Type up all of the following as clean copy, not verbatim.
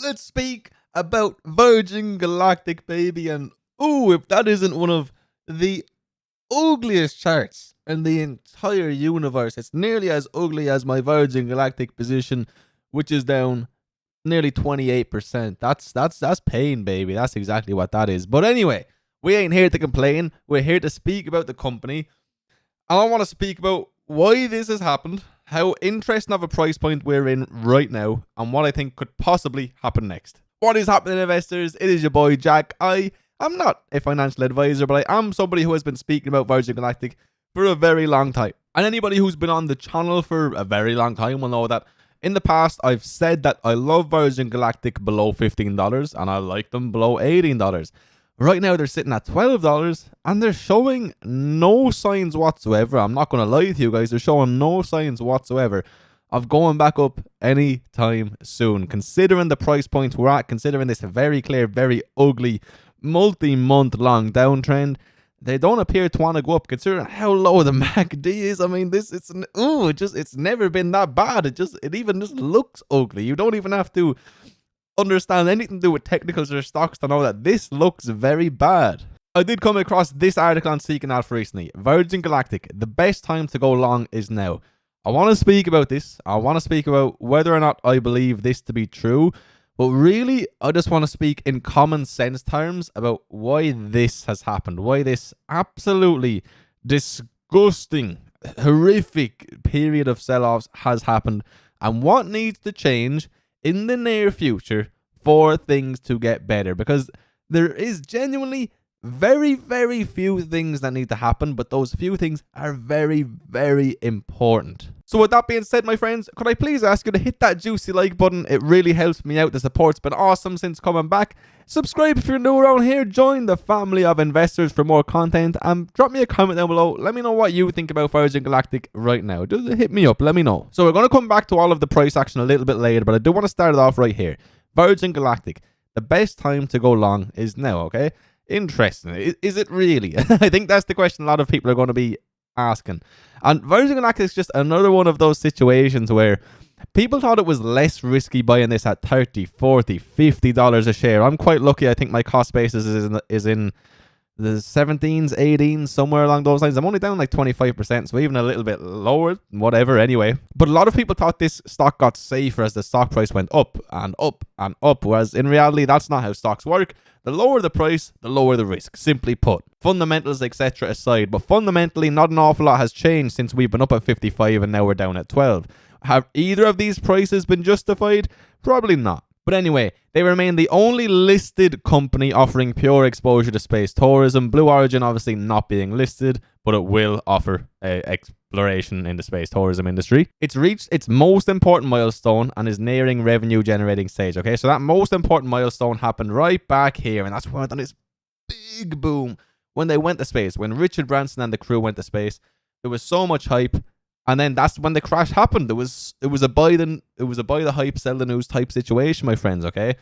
let's speak about Virgin Galactic, baby. And ooh, if that isn't one of the ugliest charts in the entire universe, it's nearly as ugly as my Virgin Galactic position, which is down nearly 28%. That's pain, baby. That's exactly what that is. But anyway, we ain't here to complain. We're here to speak about the company. And I want to speak about why this has happened, how interesting of a price point we're in right now, and what I think could possibly happen next. What is happening, investors? It is your boy Jack. I am not a financial advisor, but I am somebody who has been speaking about Virgin Galactic for a very long time. And anybody who's been on the channel for a very long time will know that in the past I've said that I love Virgin Galactic below $15 and I like them below $18. Right now they're sitting at $12 and they're showing no signs whatsoever. I'm not going to lie to you guys. They're showing no signs whatsoever of going back up anytime soon. Considering the price point we're at, considering this very clear, very ugly, multi-month long downtrend, they don't appear to want to go up considering how low the MACD is. I mean, it's never been that bad. It even just looks ugly. You don't even have to understand anything to do with technicals or stocks to know that this looks very bad. I did come across this article on Seeking Alpha recently. Virgin Galactic, the best time to go long is now. I want to speak about this. I want to speak about whether or not I believe this to be true. But really, I just want to speak in common sense terms about why this has happened. Why this absolutely disgusting, horrific period of sell-offs has happened. And what needs to change in the near future for things to get better, because there is genuinely very, very few things that need to happen, but those few things are very, very important. So with that being said, my friends, could I please ask you to hit that juicy like button? It really helps me out. The support's been awesome since coming back. Subscribe if you're new around here. Join the family of investors for more content, and drop me a comment down below. Let me know what you think about Virgin Galactic right now. Just hit me up. Let me know. So we're going to come back to all of the price action a little bit later, but I do want to start it off right here. Virgin Galactic, the best time to go long is now, okay? Interesting. Is it really? I think that's the question a lot of people are going to be asking. And Virgin Galactic is just another one of those situations where people thought it was less risky buying this at $30, $40, $50 a share. I'm quite lucky. I think my cost basis is in the 17s, 18s, somewhere along those lines. I'm only down like 25%, so even a little bit lower, whatever, anyway. But a lot of people thought this stock got safer as the stock price went up and up and up, whereas in reality, that's not how stocks work. The lower the price, the lower the risk, simply put. Fundamentals, etc. aside, but fundamentally, not an awful lot has changed since we've been up at 55 and now we're down at 12. Have either of these prices been justified? Probably not. But anyway, they remain the only listed company offering pure exposure to space tourism. Blue Origin obviously not being listed, but it will offer exploration in the space tourism industry. It's reached its most important milestone and is nearing revenue generating stage. Okay, so that most important milestone happened right back here, and that's why on this big boom when they went to space. When Richard Branson and the crew went to space, there was so much hype. And then that's when the crash happened. It was a buy the hype, sell the news type situation, my friends, okay?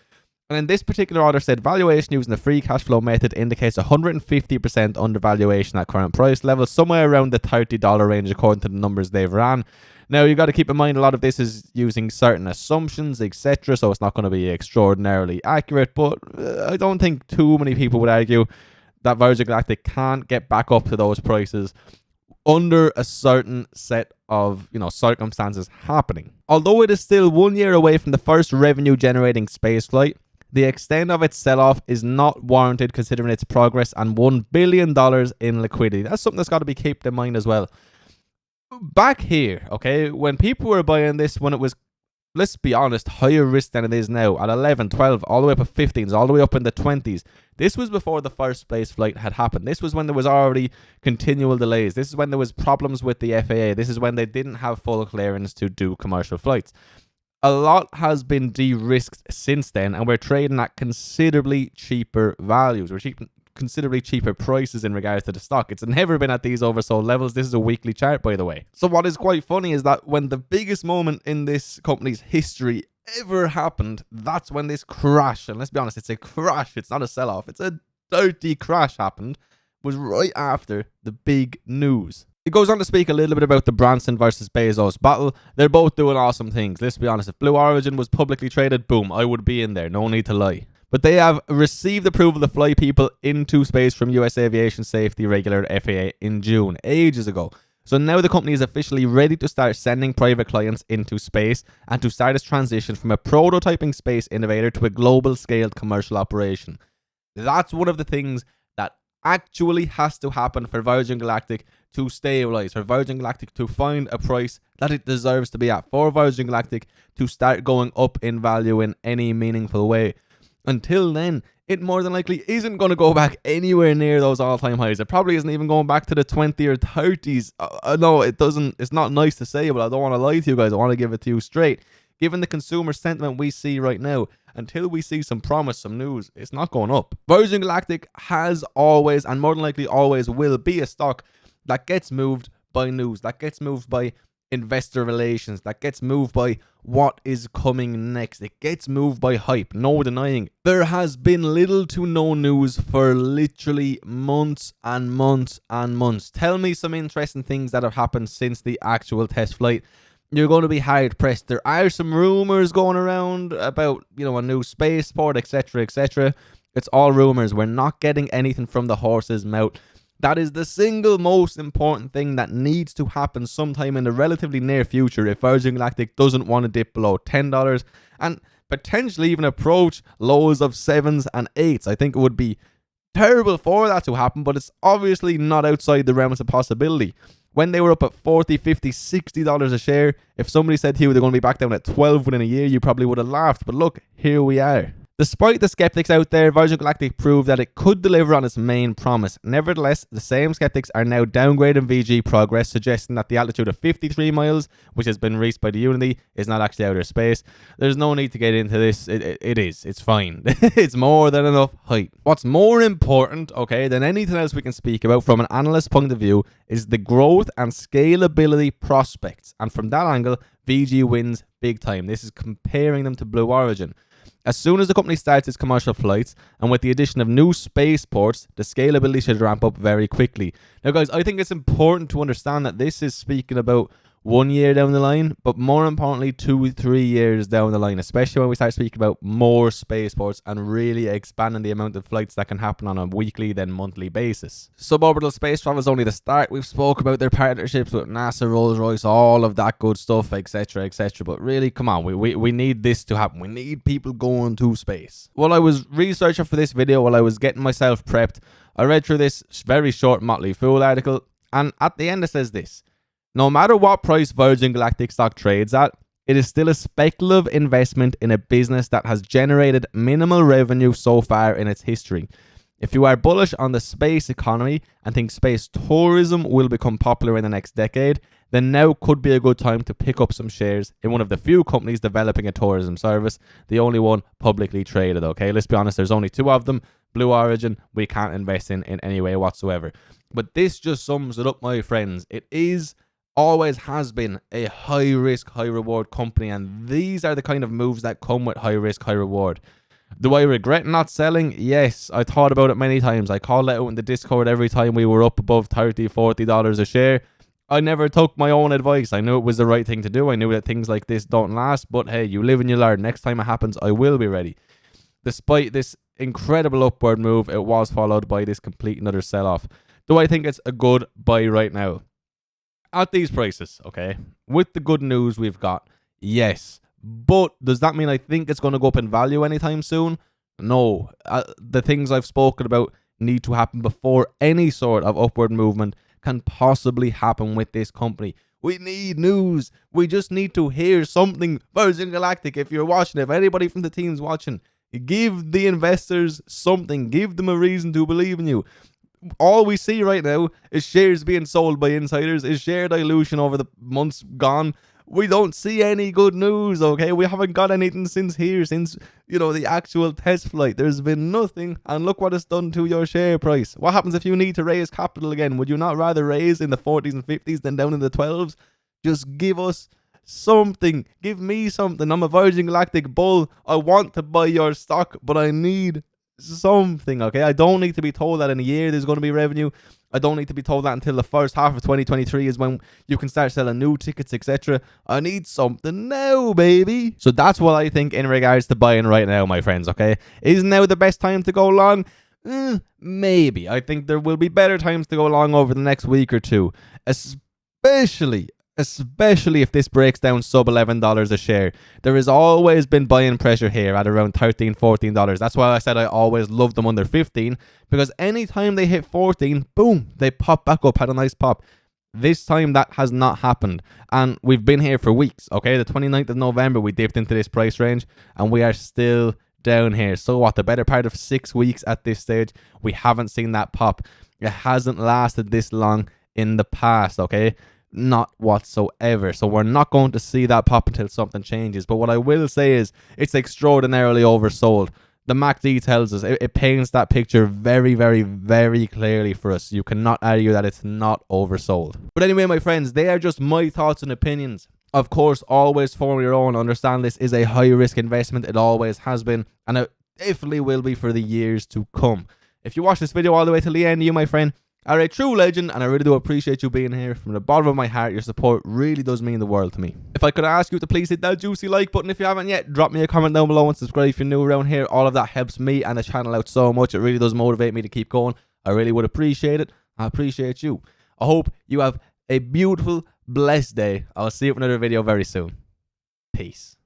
And then this particular order said valuation using the free cash flow method indicates 150% undervaluation at current price levels, somewhere around the $30 range according to the numbers they've ran. Now, you got to keep in mind a lot of this is using certain assumptions, etc., so it's not going to be extraordinarily accurate, but I don't think too many people would argue that Virgin Galactic can't get back up to those prices under a certain set of, circumstances happening. Although it is still 1 year away from the first revenue generating spaceflight, the extent of its sell-off is not warranted considering its progress and $1 billion in liquidity. That's something that's got to be kept in mind as well. Back here, okay, when people were buying this, when it was, let's be honest, higher risk than it is now, at 11, 12, all the way up at 15s, all the way up in the 20s. This was before the first space flight had happened. This was when there was already continual delays. This is when there was problems with the FAA. This is when they didn't have full clearance to do commercial flights. A lot has been de-risked since then, and we're trading at considerably cheaper values. We're considerably cheaper prices in regards to the stock. It's never been at these oversold levels. This is a weekly chart, by the way. So what is quite funny is that when the biggest moment in this company's history ever happened, that's when this crash, and let's be honest, it's a crash, it's not a sell-off, it's a dirty crash happened, was right after the big news. It goes on to speak a little bit about the Branson versus Bezos battle. They're both doing awesome things. Let's be honest, if Blue Origin was publicly traded, boom, I would be in there. No need to lie. But they have received approval to fly people into space from US Aviation Safety Regulator FAA in June, ages ago. So now the company is officially ready to start sending private clients into space and to start its transition from a prototyping space innovator to a global scaled commercial operation. That's one of the things that actually has to happen for Virgin Galactic to stabilize, for Virgin Galactic to find a price that it deserves to be at, for Virgin Galactic to start going up in value in any meaningful way. Until then, it more than likely isn't going to go back anywhere near those all-time highs. It probably isn't even going back to the 20 or 30s. No, it doesn't. It's not nice to say, but I don't want to lie to you guys. I want to give it to you straight. Given the consumer sentiment we see right now, until we see some promise, some news, it's not going up. Virgin Galactic has always, and more than likely always will, be a stock that gets moved by news, that gets moved by investor relations, that gets moved by what is coming next. It gets moved by hype, no denying. There has been little to no news for literally months and months and months. Tell me some interesting things that have happened since the actual test flight. You're going to be hard pressed. There are some rumors going around about, a new spaceport, etc., etc. It's all rumors. We're not getting anything from the horse's mouth. That is the single most important thing that needs to happen sometime in the relatively near future if Virgin Galactic doesn't want to dip below $10 and potentially even approach lows of 7s and 8s. I think it would be terrible for that to happen, but it's obviously not outside the realms of possibility. When they were up at $40, $50, $60 a share, if somebody said to you they're going to be back down at 12 within a year, you probably would have laughed. But look, here we are. Despite the skeptics out there, Virgin Galactic proved that it could deliver on its main promise. Nevertheless, the same skeptics are now downgrading VG progress, suggesting that the altitude of 53 miles, which has been reached by the Unity, is not actually outer space. There's no need to get into this. It is. It's fine. It's more than enough height. What's more important, than anything else we can speak about from an analyst point of view is the growth and scalability prospects. And from that angle, VG wins big time. This is comparing them to Blue Origin. As soon as the company starts its commercial flights, and with the addition of new spaceports, the scalability should ramp up very quickly. Now guys, I think it's important to understand that this is speaking about 1 year down the line, but more importantly 2-3 years down the line, especially when we start speaking about more spaceports and really expanding the amount of flights that can happen on a weekly then monthly basis. Suborbital space travel is only the start. We've spoke about their partnerships with NASA, Rolls-Royce, all of that good stuff, etc, etc, but really, come on, we need this to happen. We need people going to space. While I was researching for this video, while I was getting myself prepped, I read through this very short Motley Fool article, and at the end it says this: no matter what price Virgin Galactic stock trades at, it is still a speculative investment in a business that has generated minimal revenue so far in its history. If you are bullish on the space economy and think space tourism will become popular in the next decade, then now could be a good time to pick up some shares in one of the few companies developing a tourism service, the only one publicly traded, Let's be honest, there's only 2 of them. Blue Origin, we can't invest in any way whatsoever. But this just sums it up, my friends. It is, always has been, a high risk, high reward company, and these are the kind of moves that come with high risk, high reward. Do I regret not selling? Yes, I thought about it many times. I called it out in the Discord every time we were up above $30, $40 a share. I never took my own advice. I knew it was the right thing to do. I knew that things like this don't last, but hey, you live and you learn. Next time it happens, I will be ready. Despite this incredible upward move, it was followed by this complete and utter sell-off. Do I think it's a good buy right now? At these prices, with the good news we've got, yes. But does that mean I think it's going to go up in value anytime soon? No. The things I've spoken about need to happen before any sort of upward movement can possibly happen with this company. We need news. We just need to hear something. Virgin Galactic, if you're watching, if anybody from the team's watching, give the investors something. Give them a reason to believe in you. All we see right now is shares being sold by insiders, is share dilution over the months gone. We don't see any good news, We haven't got anything since the actual test flight. There's been nothing, and look what it's done to your share price. What happens if you need to raise capital again? Would you not rather raise in the 40s and 50s than down in the 12s? Just give us something. Give me something. I'm a Virgin Galactic bull. I want to buy your stock, but I need something, okay? I don't need to be told that in a year there's going to be revenue. I don't need to be told that until the first half of 2023 is when you can start selling new tickets, etc. I need something now, baby. So that's what I think in regards to buying right now, my friends, okay? Is now the best time to go long? Maybe. I think there will be better times to go long over the next week or two. Especially if this breaks down sub $11 a share. There has always been buying pressure here at around $13, $14. That's why I said I always loved them under 15, because anytime they hit 14, boom, they pop back up, had a nice pop. This time that has not happened, and we've been here for weeks, okay? The 29th of November we dipped into this price range, and we are still down here. So what, the better part of 6 weeks at this stage, we haven't seen that pop. It hasn't lasted this long in the past, okay? Not whatsoever. So we're not going to see that pop until something changes. But what I will say is it's extraordinarily oversold. The MACD tells us, it paints that picture very, very, very clearly for us. You cannot argue that it's not oversold. But anyway, my friends, they are just my thoughts and opinions. Of course, always form your own. Understand this is a high risk investment. It always has been, and it definitely will be for the years to come. If you watch this video all the way to the end, you, my friend, are a true legend, and I really do appreciate you being here. From the bottom of my heart, your support really does mean the world to me. If I could ask you to please hit that juicy like button if you haven't yet, drop me a comment down below and subscribe if you're new around here. All of that helps me and the channel out so much. It really does motivate me to keep going. I really would appreciate it. I appreciate you. I hope you have a beautiful, blessed day. I'll see you in another video very soon. Peace.